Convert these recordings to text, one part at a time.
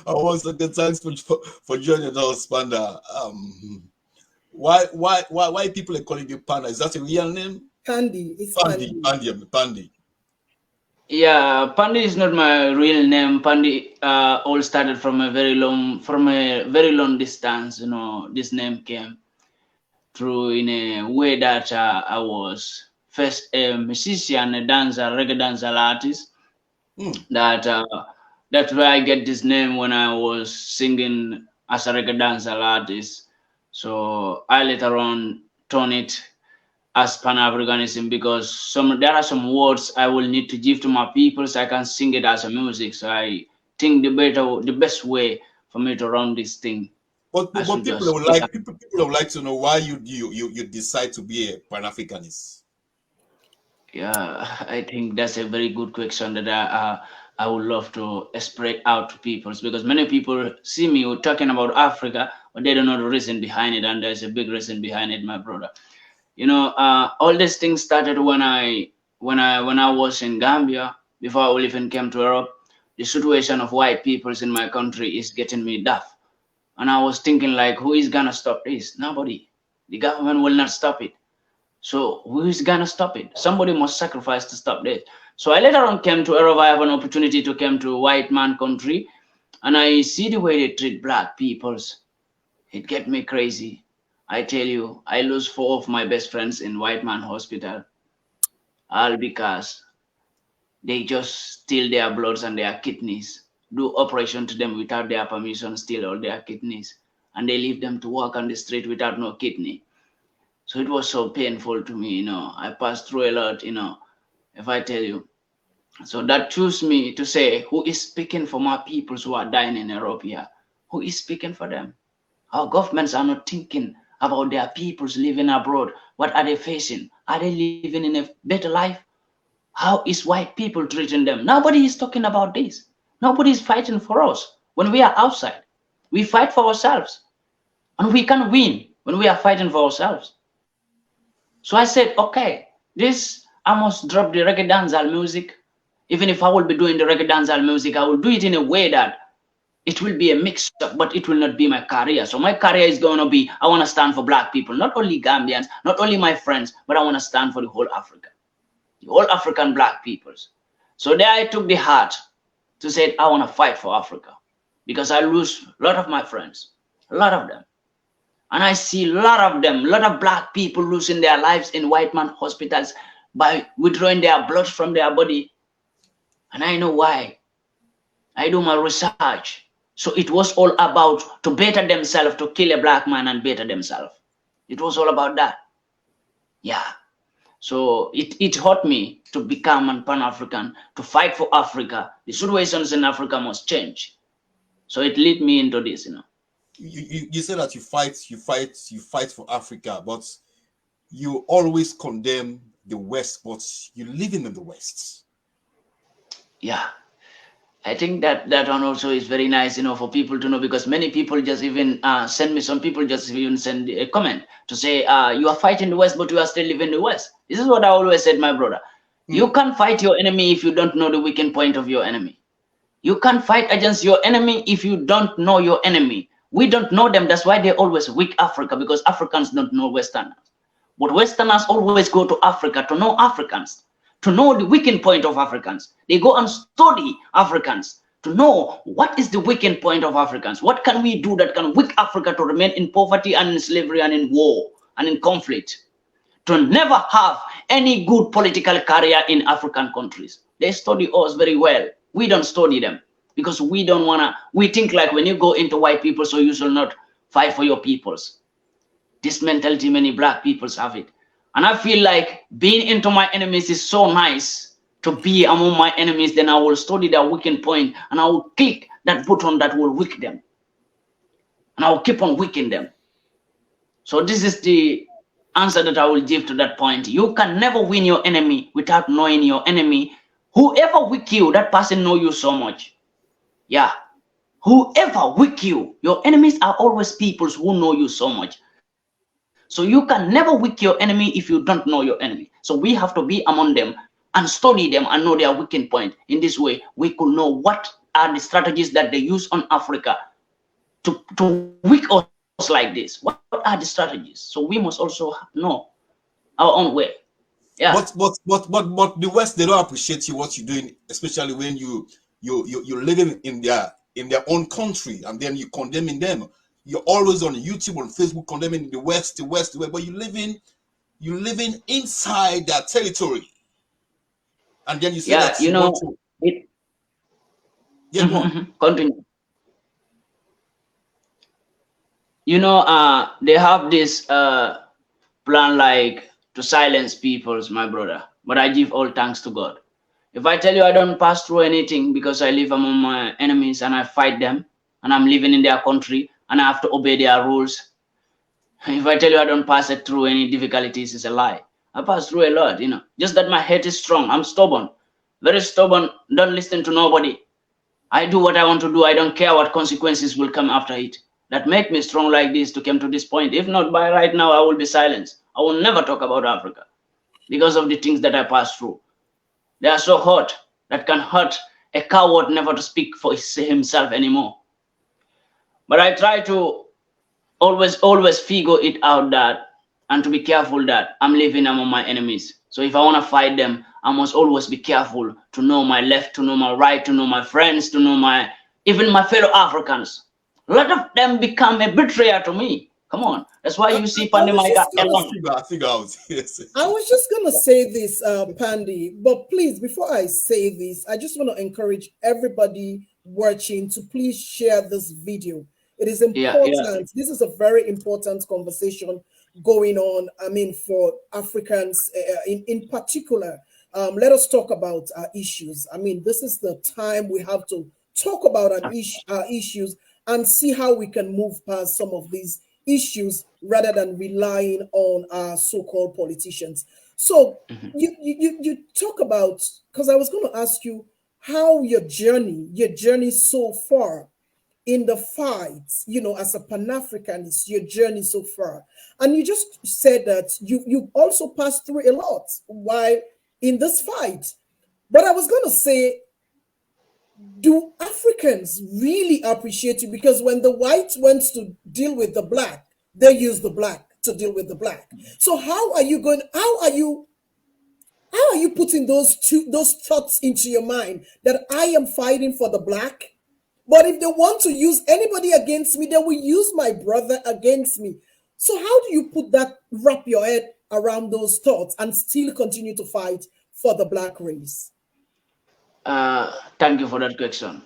Once again, thanks for joining us, Panda. Why people are calling you Panda? Is that a real name? Pandi, it's Pandi, Pandi. Pandi, Pandi. Yeah, Pandi is not my real name. Pandi all started from a very long distance. You know, this name came through in a way that I was first a musician, a dancer, reggae dancer artist. That that's where I get this name when I was singing as a reggae dancer artist. So I later on turned it as Pan-Africanism because there are some words I will need to give to my people so I can sing it as a music. So I think the best way for me to run this thing, I But should people just would take like people would like to know why you decide to be a Pan Africanist. Yeah, I think that's a very good question that I would love to spread out to people because many people see me talking about Africa, but they don't know the reason behind it, and there's a big reason behind it, my brother. You know, all these things started when I was in Gambia before I even came to Europe. The situation of white peoples in my country is getting me deaf, and I was thinking like, who is gonna stop this? Nobody. The government will not stop it. So who is gonna stop it? Somebody must sacrifice to stop this. So I later on came to Europe. I have an opportunity to come to white man country, and I see the way they treat black peoples. It get me crazy. I tell you, I lose 4 of my best friends in white man hospital, all because they just steal their bloods and their kidneys, do operation to them without their permission, steal all their kidneys, and they leave them to walk on the street without no kidney. So it was so painful to me, you know. I passed through a lot, you know, if I tell you. So that chose me to say, who is speaking for my peoples who are dying in Europe here? Who is speaking for them? Our governments are not thinking about their peoples living abroad. What are they facing? Are they living in a better life? How is white people treating them? Nobody is talking about this. Nobody is fighting for us. When we are outside, we fight for ourselves. And we can win when we are fighting for ourselves. So I said, okay, I must drop the reggae dancehall music. Even if I will be doing the reggae dancehall music, I will do it in a way that it will be a mix up, but it will not be my career. So my career is going to be, I want to stand for black people, not only Gambians, not only my friends, but I want to stand for the whole Africa, the whole African black peoples. So there I took the heart to say, I want to fight for Africa because I lose a lot of my friends, a lot of them. And I see a lot of them, a lot of black people losing their lives in white man hospitals by withdrawing their blood from their body. And I know why. I do my research. So it was all about to better themselves, to kill a black man and better themselves. It was all about that. Yeah. So it hurt me to become a Pan-African, to fight for Africa. The situations in Africa must change. So it led me into this, you know. You say that you fight for Africa, but you always condemn the West, but you live in the West. Yeah. I think that one also is very nice, you know, for people to know because many people just even send me, some people just even send a comment to say, you are fighting the West, but you are still living in the West. This is what I always said, my brother. You can't fight your enemy if you don't know the weakened point of your enemy. You can't fight against your enemy if you don't know your enemy. We don't know them. That's why they always weak Africa, because Africans don't know Westerners. But Westerners always go to Africa to know Africans, to know the weakened point of Africans. They go and study Africans to know what is the weakened point of Africans. What can we do that can weak Africa to remain in poverty and in slavery and in war and in conflict? To never have any good political career in African countries. They study us very well. We don't study them because we don't want to, we think like when you go into white people, so you shall not fight for your peoples. This mentality, many black peoples have it. And I feel like being into my enemies is so nice. To be among my enemies, then I will study their weakened point and I will click that button that will weaken them. And I will keep on weakening them. So this is the answer that I will give to that point. You can never win your enemy without knowing your enemy. Whoever weak you, that person know you so much. Yeah. Whoever weak you, your enemies are always people who know you so much. So you can never weak your enemy if you don't know your enemy. So we have to be among them and study them and know their weakened point. In this way, we could know what are the strategies that they use on Africa to weak us like this? What are the strategies? So we must also know our own way. Yeah. But the West, they don't appreciate you what you're doing, especially when you're living in their own country, and then you condemning them. You're always on YouTube, on Facebook, condemning the West, the West, but you're living inside their territory, and then you say Yeah, that you you want know to. it. Yeah, go on. Continue. You know, they have this plan like to silence peoples, my brother. But I give all thanks to God. If I tell you I don't pass through anything because I live among my enemies and I fight them and I'm living in their country and I have to obey their rules, if I tell you I don't pass it through any difficulties, it's a lie. I pass through a lot, you know. Just that my head is strong. I'm stubborn, very stubborn. Don't listen to nobody. I do what I want to do. I don't care what consequences will come after it. That make me strong like this to come to this point. If not, by right now, I will be silenced. I will never talk about Africa because of the things that I pass through. They are so hot that can hurt a coward never to speak for himself anymore. But I try to always figure it out that and to be careful that I'm living among my enemies. So if I want to fight them, I must always be careful to know my left, to know my right, to know my friends, to know my even my fellow Africans. A lot of them become a betrayer to me. Come on. That's why you see I PANDI was MAICA just gonna alone. Figure out. Yes. I was just going to say this, Pandy, but please, before I say this, I just want to encourage everybody watching to please share this video. It is Yeah. important. This is a very important conversation going on. I mean, for Africans in particular. Let us talk about our issues. I mean, this is the time we have to talk about our issues and see how we can move past some of these issues rather than relying on our so-called politicians. So you talk about, because I was going to ask you how your journey so far in the fight, as a Pan-Africanist, your journey so far. And you just said that you also passed through a lot while in this fight. But I was going to say, do Africans really appreciate you? Because when the white went to deal with the black, they use the black to deal with the black. So how are you putting those thoughts into your mind that I am fighting for the black? But if they want to use anybody against me, they will use my brother against me. So how do you wrap your head around those thoughts and still continue to fight for the black race? Thank you for that question.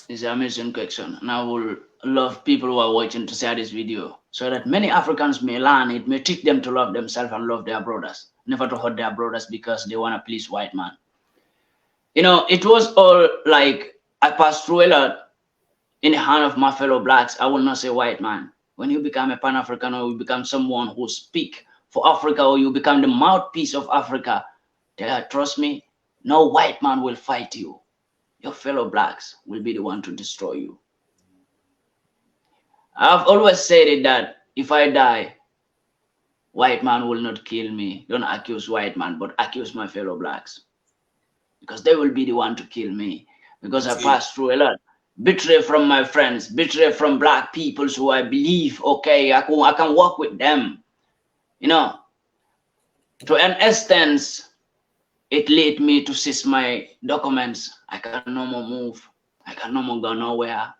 It's an amazing question. And I will love people who are watching to share this video so that many Africans may learn it, may teach them to love themselves and love their brothers, never to hurt their brothers because they want to please white man. You know, it was all like I passed through a lot in the hand of my fellow blacks. I will not say white man. When you become a Pan-African or you become someone who speak for Africa or you become the mouthpiece of Africa, trust me, no white man will fight you. Your fellow blacks will be the one to destroy you. I've always said it that if I die, white man will not kill me. Don't accuse white man, but accuse my fellow blacks. Because they will be the one to kill me. Because I passed through a lot. Betray from my friends, betray from black people who I believe, okay, I can work with them. You know, to an extent, it led me to seize my documents. I can no more move. I can no more go nowhere.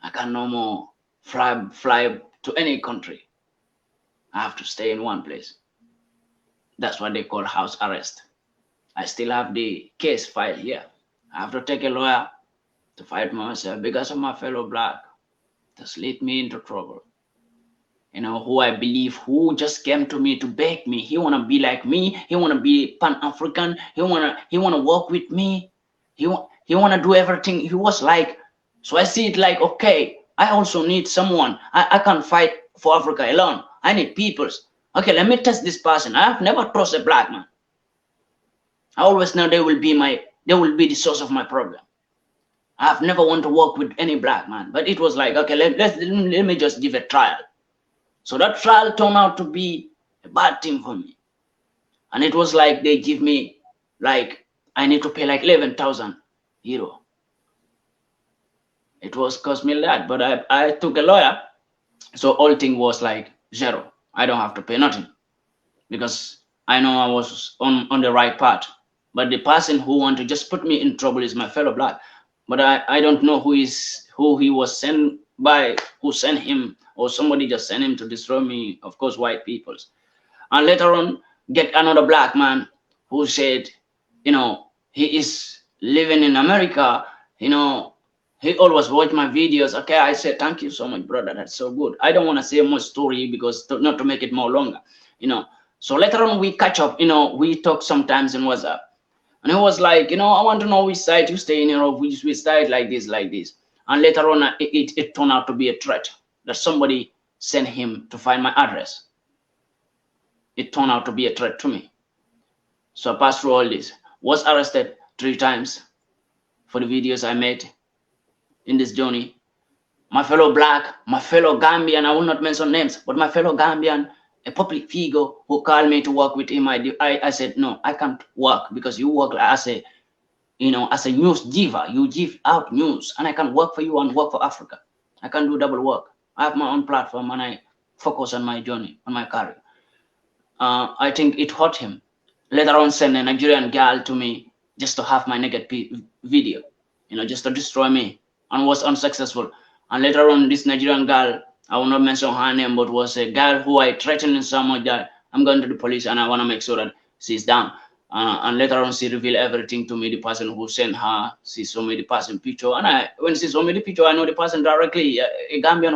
I can no more fly to any country. I have to stay in one place. That's what they call house arrest. I still have the case filed here. I have to take a lawyer to fight myself because of my fellow black. That's lead me into trouble. You know, who I believe, who just came to me to beg me. He wanna be like me. He wanna be Pan-African. He wanna work with me. He wanna do everything. He was like, so I see it like, okay, I also need someone. I can't fight for Africa alone. I need peoples. Okay, let me test this person. I have never trusted a black man. I always know they will be the source of my problem. I have never wanted to work with any black man, but it was like, okay, let me just give a trial. So that trial turned out to be a bad thing for me. And it was like they give me, like, I need to pay like 11,000 euro. It was cost me that, but I took a lawyer, so all thing was like zero. I don't have to pay nothing because I know I was on the right path. But the person who want to just put me in trouble is my fellow black. But I don't know who he was sent by, who sent him, or somebody just sent him to destroy me. Of course, white peoples. And later on, get another black man who said, he is living in America. He always watch my videos. Okay, I said, thank you so much, brother. That's so good. I don't want to say much story because not to make it more longer, So later on, we catch up, we talk sometimes in WhatsApp. And he was like, I want to know which side you stay in, which side like this. And later on, it turned out to be a threat that somebody sent him to find my address. It turned out to be a threat to me. So I passed through all this. Was arrested 3 times for the videos I made in this journey. My fellow black, my fellow Gambian, I will not mention names, but my fellow Gambian, a public figure who called me to work with him, I said, no, I can't work because you work as a news giver. You give out news, and I can work for you and work for Africa. I can do double work. I have my own platform, and I focus on my journey, on my career. I think it hurt him. Later on, send a Nigerian girl to me just to have my naked video, just to destroy me, and was unsuccessful. And later on, this Nigerian girl, I will not mention her name, but was a girl who I threatened in so much that I'm going to the police and I want to make sure that she's down. And later on, she revealed everything to me, the person who sent her. She showed me the person picture. And when she showed me the picture, I know the person directly, a Gambian